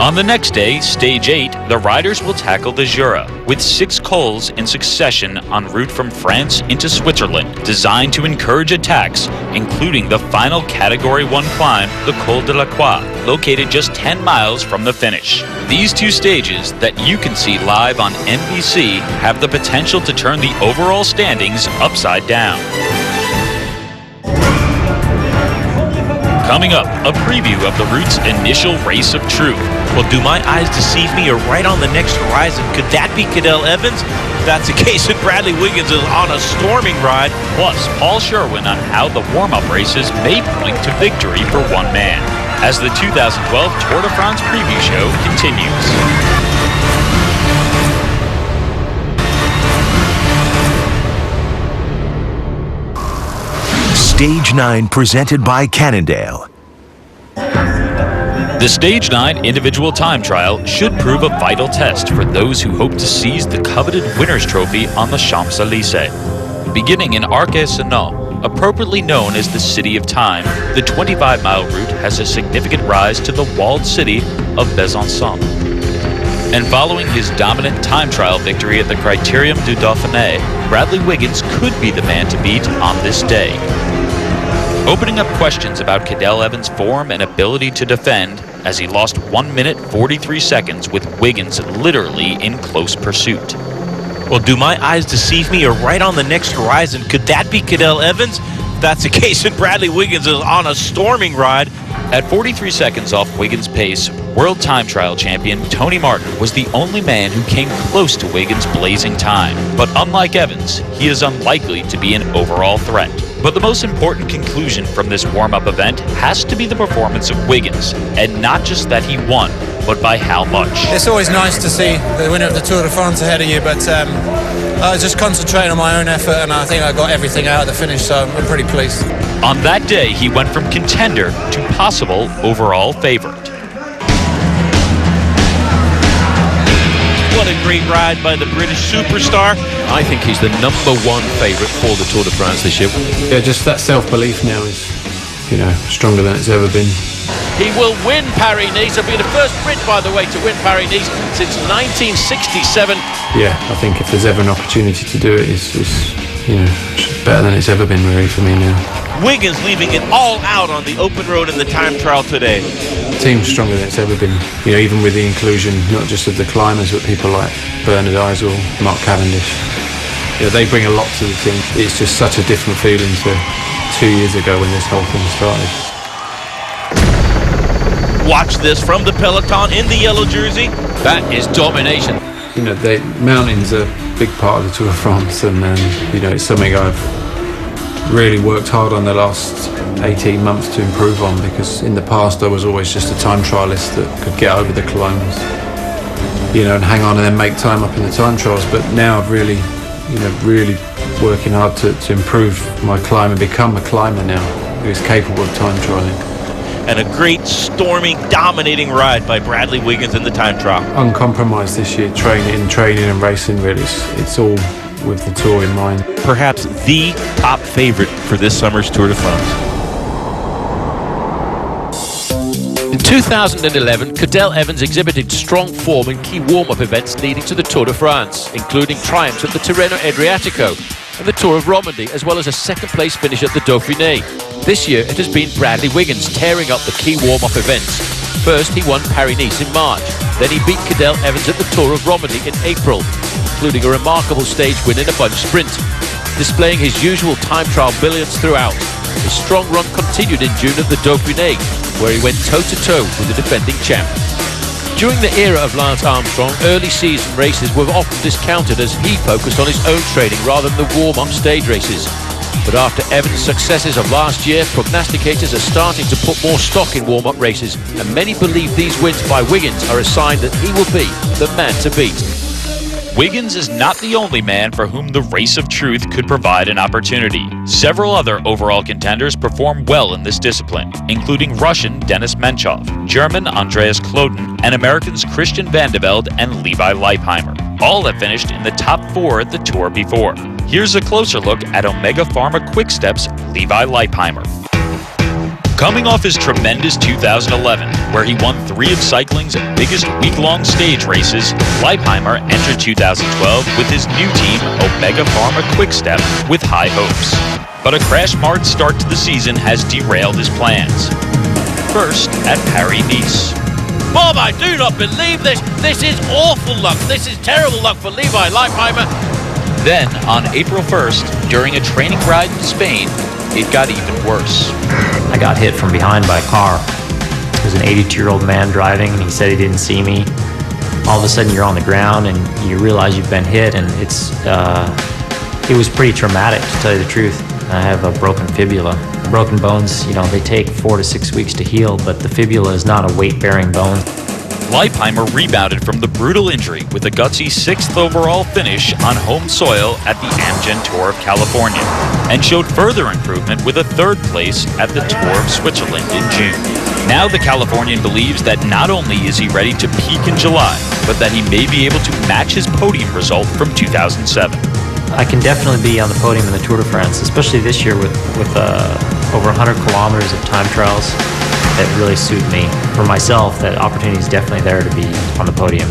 On the next day, stage 8, the riders will tackle the Jura, with 6 cols in succession en route from France into Switzerland, designed to encourage attacks, including the final Category 1 climb, the Col de la Croix, located just 10 miles from the finish. These 2 stages that you can see live on NBC have the potential to turn the overall standings upside down. Coming up, a preview of the route's initial race of truth. Well, do my eyes deceive me, or right on the next horizon, could that be Cadel Evans? If that's the case, and Bradley Wiggins is on a storming ride. Plus, Paul Sherwin on how the warm-up races may point to victory for one man, as the 2012 Tour de France preview show continues. Stage 9 presented by Cannondale. The Stage 9 individual time trial should prove a vital test for those who hope to seize the coveted winner's trophy on the Champs-Élysées. Beginning in Arc-et-Senans, appropriately known as the City of Time, the 25-mile route has a significant rise to the walled city of Besançon. And following his dominant time trial victory at the Critérium du Dauphiné, Bradley Wiggins could be the man to beat on this day. Opening up questions about Cadel Evans' form and ability to defend, as he lost 1 minute 43 seconds with Wiggins literally in close pursuit. Well, do my eyes deceive me, or right on the next horizon, could that be Cadel Evans? If that's the case, and Bradley Wiggins is on a storming ride. At 43 seconds off Wiggins' pace, world time trial champion Tony Martin was the only man who came close to Wiggins' blazing time. But unlike Evans, he is unlikely to be an overall threat. But the most important conclusion from this warm-up event has to be the performance of Wiggins, and not just that he won, but by how much. It's always nice to see the winner of the Tour de France ahead of you, but I was just concentrating on my own effort, and I think I got everything out at the finish, so I'm pretty pleased. On that day, he went from contender to possible overall favorite. What a great ride by the British superstar. I think he's the #1 favourite for the Tour de France this year. Yeah, just that self-belief now is, stronger than it's ever been. He will win Paris-Nice. It'll be the first Brit, by the way, to win Paris-Nice since 1967. Yeah, I think if there's ever an opportunity to do it, it's better than it's ever been, really, for me now. Wiggins leaving it all out on the open road in the time trial today. The team's stronger than it's ever been. Even with the inclusion, not just of the climbers, but people like Bernard Eisel, Mark Cavendish. They bring a lot to the team. It's just such a different feeling to 2 years ago when this whole thing started. Watch this from the peloton in the yellow jersey. That is domination. The mountains are a big part of the Tour de France, and it's something I've really worked hard on the last 18 months to improve on, because in the past I was always just a time trialist that could get over the climbs, and hang on and then make time up in the time trials. But now I've really working hard to improve my climb and become a climber now who's capable of time trialing. And a great storming, dominating ride by Bradley Wiggins in the time trial. Uncompromised this year, training and racing, really. It's all with the Tour in mind. Perhaps the top favorite for this summer's Tour de France. In 2011, Cadel Evans exhibited strong form in key warm-up events leading to the Tour de France, including triumphs at the Tirreno Adriatico and the Tour of Romandy, as well as a second-place finish at the Dauphiné. This year, it has been Bradley Wiggins tearing up the key warm-up events. First, he won Paris-Nice in March. Then he beat Cadel Evans at the Tour of Romandy in April, including a remarkable stage win in a bunch sprint. Displaying his usual time trial brilliance throughout, his strong run continued in June at the Dauphiné, where he went toe-to-toe with the defending champ. During the era of Lance Armstrong, early season races were often discounted as he focused on his own training rather than the warm-up stage races. But after Evans' successes of last year, prognosticators are starting to put more stock in warm-up races, and many believe these wins by Wiggins are a sign that he will be the man to beat. Wiggins is not the only man for whom the race of truth could provide an opportunity. Several other overall contenders perform well in this discipline, including Russian Denis Menchov, German Andreas Kloden, and Americans Christian Vande Velde and Levi Leipheimer. All have finished in the top 4 at the Tour before. here's a closer look at Omega Pharma Quick-Step's Levi Leipheimer. Coming off his tremendous 2011, where he won 3 of cycling's biggest week-long stage races, Leipheimer entered 2012 with his new team, Omega Pharma Quick-Step, with high hopes. But a crash-marred start to the season has derailed his plans. First, at Paris-Nice. Bob, I do not believe this. This is awful luck. This is terrible luck for Levi Leipheimer. Then, on April 1st, during a training ride in Spain, it got even worse. I got hit from behind by a car. There was an 82-year-old man driving, and he said he didn't see me. All of a sudden, you're on the ground, and you realize you've been hit, and it was pretty traumatic, to tell you the truth. I have a broken fibula. Broken bones, they take 4 to 6 weeks to heal, but the fibula is not a weight-bearing bone. Leipheimer rebounded from the brutal injury with a gutsy 6th overall finish on home soil at the Amgen Tour of California, and showed further improvement with a 3rd place at the Tour of Switzerland in June. Now the Californian believes that not only is he ready to peak in July, but that he may be able to match his podium result from 2007. I can definitely be on the podium in the Tour de France, especially this year with over 100 kilometers of time trials that really suit me. For myself, that opportunity is definitely there to be on the podium.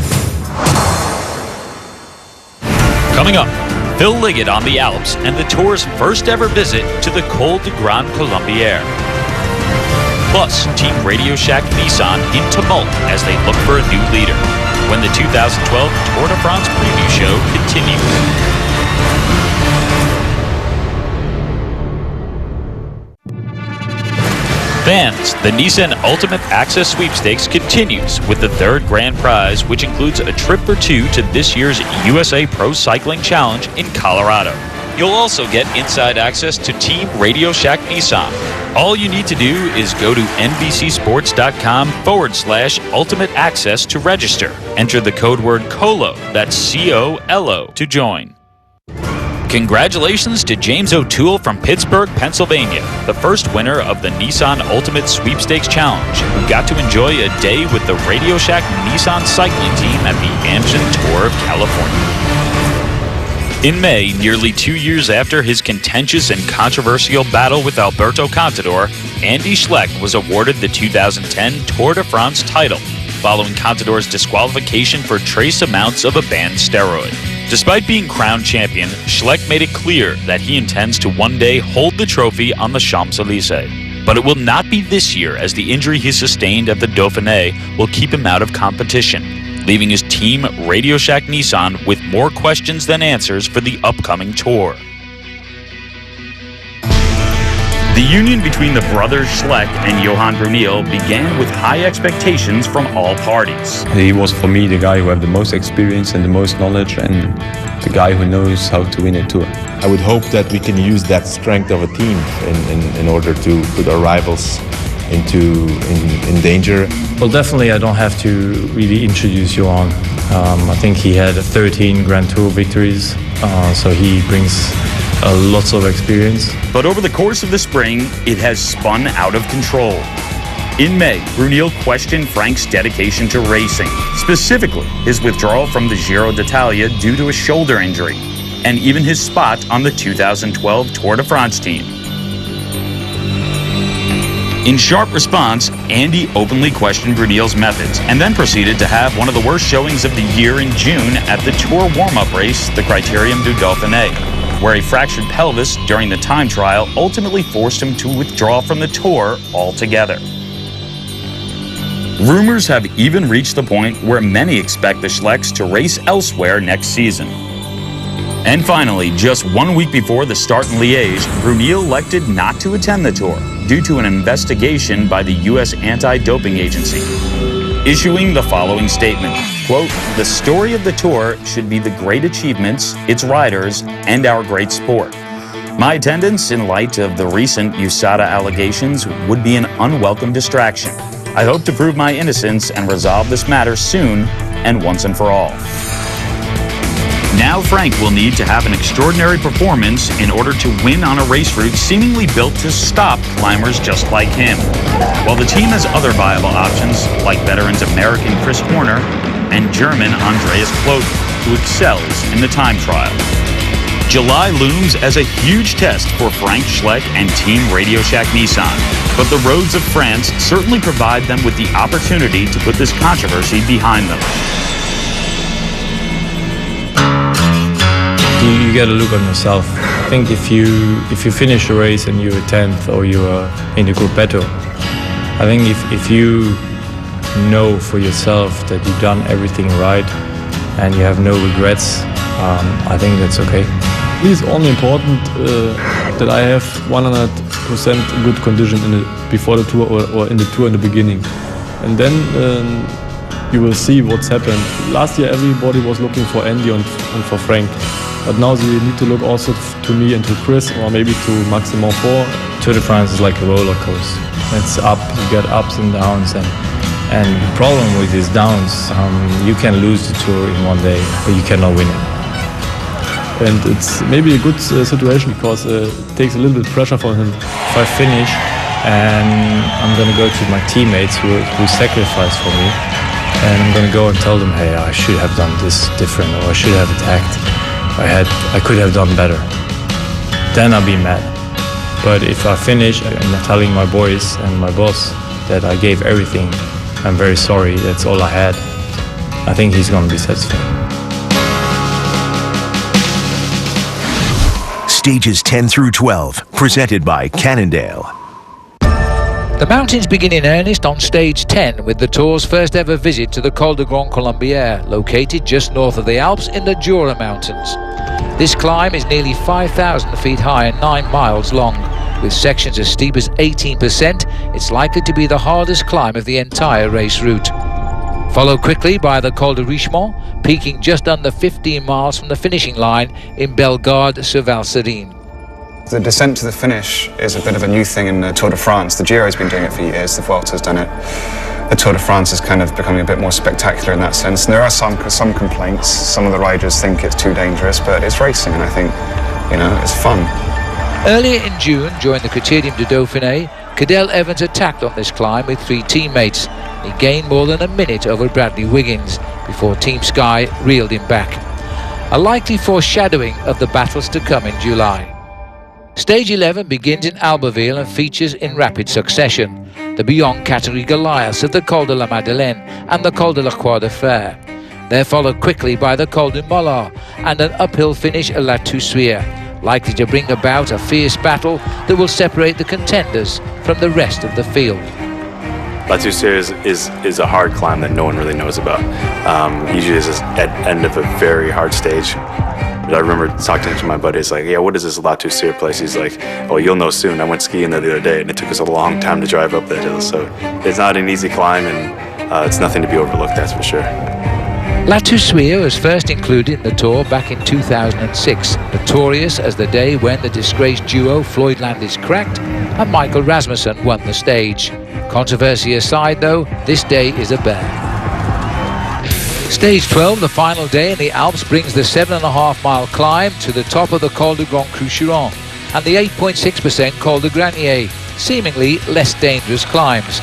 Coming up, Phil Liggett on the Alps and the Tour's first ever visit to the Col de Grande Colombière. Plus, Team Radio Shack Nissan in tumult as they look for a new leader, when the 2012 Tour de France preview show continues. Fans, the Nissan Ultimate Access Sweepstakes continues with the 3rd grand prize, which includes a trip or 2 to this year's USA Pro Cycling Challenge in Colorado. You'll also get inside access to Team Radio Shack Nissan. All you need to do is go to nbcsports.com/ultimate access to register. Enter the code word COLO, that's C-O-L-O, to join. Congratulations to James O'Toole from Pittsburgh, Pennsylvania, the first winner of the Nissan Ultimate Sweepstakes Challenge, who got to enjoy a day with the Radio Shack Nissan cycling team at the Amgen Tour of California. In May, nearly 2 years after his contentious and controversial battle with Alberto Contador, Andy Schleck was awarded the 2010 Tour de France title, following Contador's disqualification for trace amounts of a banned steroid. Despite being crowned champion, Schleck made it clear that he intends to one day hold the trophy on the Champs-Élysées. But it will not be this year, as the injury he sustained at the Dauphiné will keep him out of competition, leaving his team Radio Shack Nissan with more questions than answers for the upcoming tour. The union between the brothers Schleck and Johan Bruneel began with high expectations from all parties. He was, for me, the guy who had the most experience and the most knowledge, and the guy who knows how to win a tour. I would hope that we can use that strength of a team in order to put our rivals in danger. Well, definitely I don't have to really introduce Johan. I think he had 13 Grand Tour victories, so he brings lots of experience. But over the course of the spring, it has spun out of control. In May, Bruneel questioned Frank's dedication to racing, specifically his withdrawal from the Giro d'Italia due to a shoulder injury, and even his spot on the 2012 Tour de France team. In sharp response, Andy openly questioned Bruneel's methods and then proceeded to have one of the worst showings of the year in June at the Tour warm-up race, the Critérium du Dauphiné, where a fractured pelvis during the time trial ultimately forced him to withdraw from the Tour altogether. Rumors have even reached the point where many expect the Schlecks to race elsewhere next season. And finally, just 1 week before the start in Liège, Bruneel elected not to attend the Tour due to an investigation by the U.S. Anti-Doping Agency, issuing the following statement, quote, "The story of the Tour should be the great achievements, its riders, and our great sport. My attendance in light of the recent USADA allegations would be an unwelcome distraction. I hope to prove my innocence and resolve this matter soon and once and for all." Now Frank will need to have an extraordinary performance in order to win on a race route seemingly built to stop climbers just like him, while the team has other viable options like veterans American Chris Horner and German Andreas Kloten, who excels in the time trial. July looms as a huge test for Frank Schleck and Team Radio Shack Nissan. But the roads of France certainly provide them with the opportunity to put this controversy behind them. You got to look on yourself. I think if you finish a race and you're 10th or you are in the group battle, I think if you know for yourself that you've done everything right and you have no regrets, I think that's okay. It's only important that I have 100% good condition before the tour or in the tour in the beginning. And then you will see what's happened. Last year everybody was looking for Andy and for Frank. But now they need to look also to me and to Chris or maybe to Maximum 4. Tour de France is like a roller coaster. It's up, you get ups and downs. And the problem with these downs, you can lose the tour in one day, but you cannot win it. And it's maybe a good situation because it takes a little bit pressure for him. If I finish and I'm going to go to my teammates who sacrificed for me, and I'm going to go and tell them, hey, I should have done this different, or I should have attacked. I could have done better. Then I'll be mad. But if I finish and I'm telling my boys and my boss that I gave everything, I'm very sorry, that's all I had, I think he's going to be satisfied. Stages 10 through 12, presented by Cannondale. The mountains begin in earnest on stage 10 with the Tour's first ever visit to the Col de Grand Colombière, located just north of the Alps in the Jura Mountains. This climb is nearly 5,000 feet high and 9 miles long. With sections as steep as 18%, it's likely to be the hardest climb of the entire race route. Followed quickly by the Col de Richemont, peaking just under 15 miles from the finishing line in Bellegarde-sur-Valserine. The descent to the finish is a bit of a new thing in the Tour de France. The Giro's been doing it for years, the Vuelta's done it. The Tour de France is kind of becoming a bit more spectacular in that sense. And there are some complaints. Some of the riders think it's too dangerous, but it's racing, and I think, it's fun. Earlier in June, during the Critérium du Dauphiné, Cadel Evans attacked on this climb with 3 teammates. He gained more than a minute over Bradley Wiggins before Team Sky reeled him back. A likely foreshadowing of the battles to come in July. Stage 11 begins in Albeville and features in rapid succession the beyond category Goliaths of the Col de la Madeleine and the Col de la Croix de Fer. They're followed quickly by the Col du Mollard and an uphill finish at La Toussuire, likely to bring about a fierce battle that will separate the contenders from the rest of the field. La Toussuire is a hard climb that no one really knows about. Usually it's at the end of a very hard stage. I remember talking to my buddies, like, yeah, what is this La Toussuire place? He's like, oh, you'll know soon. I went skiing there the other day, and it took us a long time to drive up that hill. So it's not an easy climb, and it's nothing to be overlooked, that's for sure. La Toussuire was first included in the Tour back in 2006, notorious as the day when the disgraced duo Floyd Landis cracked and Michael Rasmussen won the stage. Controversy aside, though, this day is a bear. Stage 12, the final day in the Alps, brings the 7.5-mile climb to the top of the Col de Grand Croucheron and the 8.6% Col de Granier, seemingly less dangerous climbs.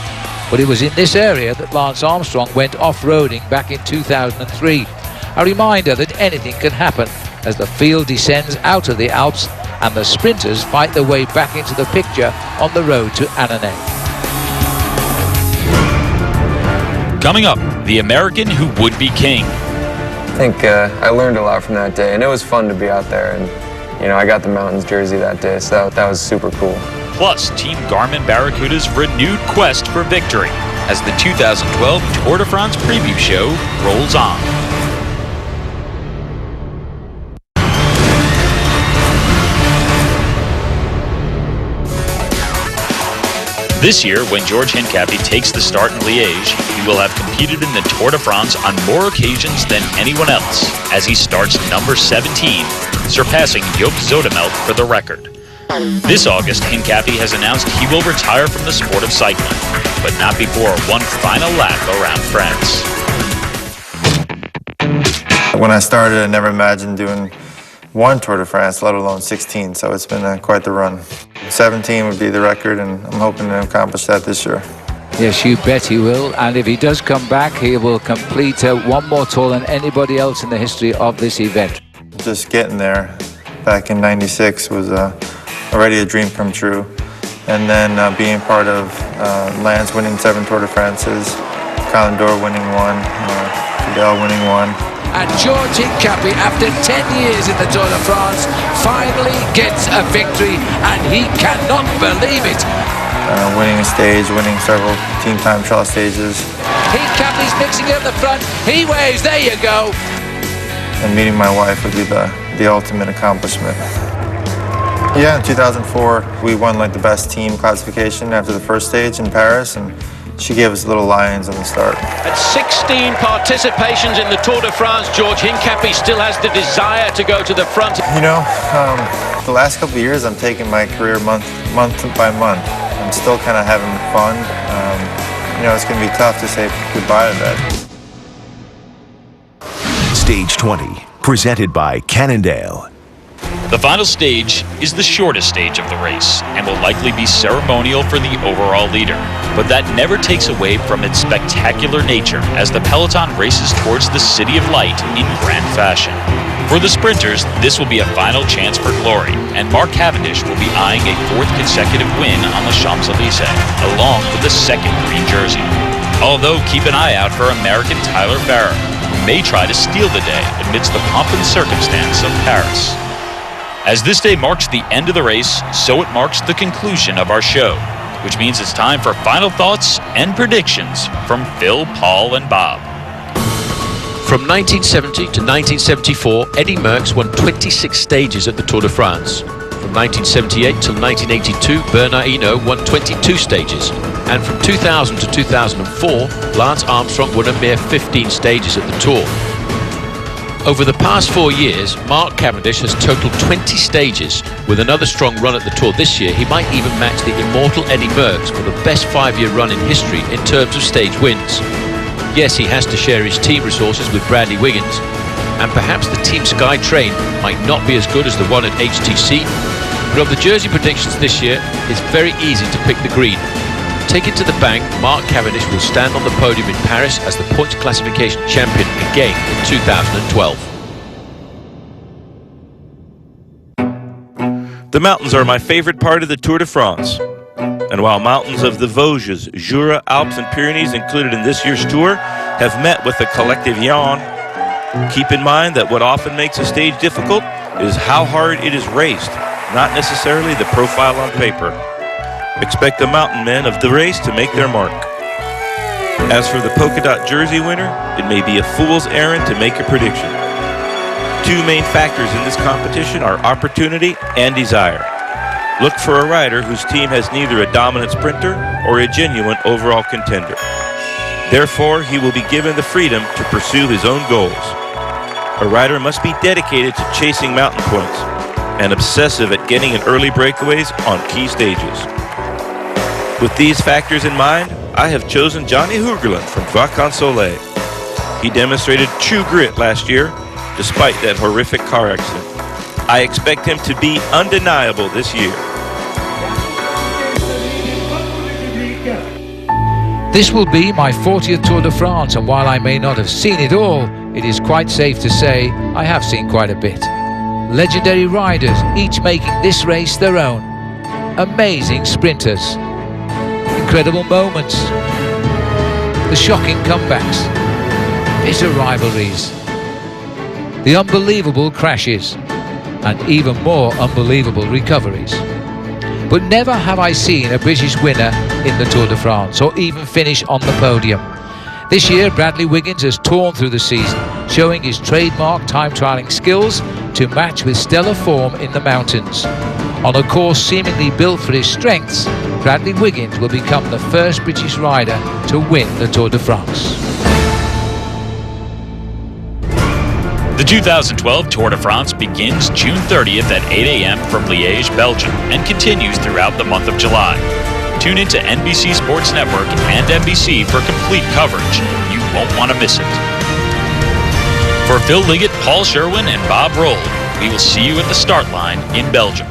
But it was in this area that Lance Armstrong went off-roading back in 2003. A reminder that anything can happen as the field descends out of the Alps and the sprinters fight their way back into the picture on the road to Annonay. Coming up, the American who would be king. I think I learned a lot from that day, and it was fun to be out there. And I got the Mountains jersey that day, so that was super cool. Plus, Team Garmin Barracuda's renewed quest for victory as the 2012 Tour de France preview show rolls on. This year, when George Hincapie takes the start in Liège, he will have competed in the Tour de France on more occasions than anyone else, as he starts number 17, surpassing Joop Zoetemelk for the record. This August, Hincapie has announced he will retire from the sport of cycling, but not before one final lap around France. When I started, I never imagined doing one Tour de France, let alone 16, so it's been quite the run. 17 would be the record, and I'm hoping to accomplish that this year. Yes, you bet he will, and if he does come back, he will complete one more tour than anybody else in the history of this event. Just getting there, back in '96 was already a dream come true. And then being part of Lance winning 7 Tour de France's, Colin Dorr winning 1, Cadel winning 1. And George Hincapie, after 10 years in the Tour de France, finally gets a victory, and he cannot believe it. Winning a stage, winning several team time trial stages. Hincapie's mixing it up the front. He waves, there you go. And meeting my wife would be the ultimate accomplishment. Yeah, in 2004, we won like the best team classification after the first stage in Paris, and she gave us little lions on the start. At 16 participations in the Tour de France, George Hincapie still has the desire to go to the front. You know, the last couple of years, I'm taking my career month by month. I'm still kind of having fun. You know, it's going to be tough to say goodbye to that. Stage 20, presented by Cannondale. The final stage is the shortest stage of the race and will likely be ceremonial for the overall leader. But that never takes away from its spectacular nature as the peloton races towards the City of Light in grand fashion. For the sprinters, this will be a final chance for glory, and Mark Cavendish will be eyeing a 4th consecutive win on the Champs-Élysées, along with a 2nd green jersey. Although keep an eye out for American Tyler Farrar, who may try to steal the day amidst the pomp and circumstance of Paris. As this day marks the end of the race, so it marks the conclusion of our show, which means it's time for final thoughts and predictions from Phil, Paul, and Bob. From 1970 to 1974, Eddie Merckx won 26 stages at the Tour de France. From 1978 till 1982, Bernard Hinault won 22 stages. And from 2000 to 2004, Lance Armstrong won a mere 15 stages at the Tour. Over the past 4 years, Mark Cavendish has totaled 20 stages. With another strong run at the Tour this year, he might even match the immortal Eddie Merckx for the best 5-year run in history in terms of stage wins. Yes, he has to share his team resources with Bradley Wiggins, and perhaps the Team Sky train might not be as good as the one at HTC, but of the jersey predictions this year, it's very easy to pick the green. Take it to the bank, Mark Cavendish will stand on the podium in Paris as the points classification champion again in 2012. The mountains are my favorite part of the Tour de France. And while mountains of the Vosges, Jura, Alps, and Pyrenees included in this year's tour have met with a collective yawn, keep in mind that what often makes a stage difficult is how hard it is raced, not necessarily the profile on paper. Expect the mountain men of the race to make their mark. As for the polka dot jersey winner, it may be a fool's errand to make a prediction. 2 main factors in this competition are opportunity and desire. Look for a rider whose team has neither a dominant sprinter or a genuine overall contender. Therefore, he will be given the freedom to pursue his own goals. A rider must be dedicated to chasing mountain points and obsessive at getting in early breakaways on key stages. With these factors in mind, I have chosen Johnny Hoogerland from Vacansoleil. He demonstrated true grit last year, despite that horrific car accident. I expect him to be undeniable this year. This will be my 40th Tour de France, and while I may not have seen it all, it is quite safe to say I have seen quite a bit. Legendary riders, each making this race their own. Amazing sprinters. Incredible moments, the shocking comebacks, bitter rivalries, the unbelievable crashes, and even more unbelievable recoveries. But never have I seen a British winner in the Tour de France, or even finish on the podium. This year, Bradley Wiggins has torn through the season, showing his trademark time-trialling skills to match with stellar form in the mountains. On a course seemingly built for his strengths, Bradley Wiggins will become the first British rider to win the Tour de France. The 2012 Tour de France begins June 30th at 8 a.m. from Liège, Belgium, and continues throughout the month of July. Tune into NBC Sports Network and NBC for complete coverage. You won't want to miss it. For Phil Liggett, Paul Sherwin, and Bob Roll, we will see you at the start line in Belgium.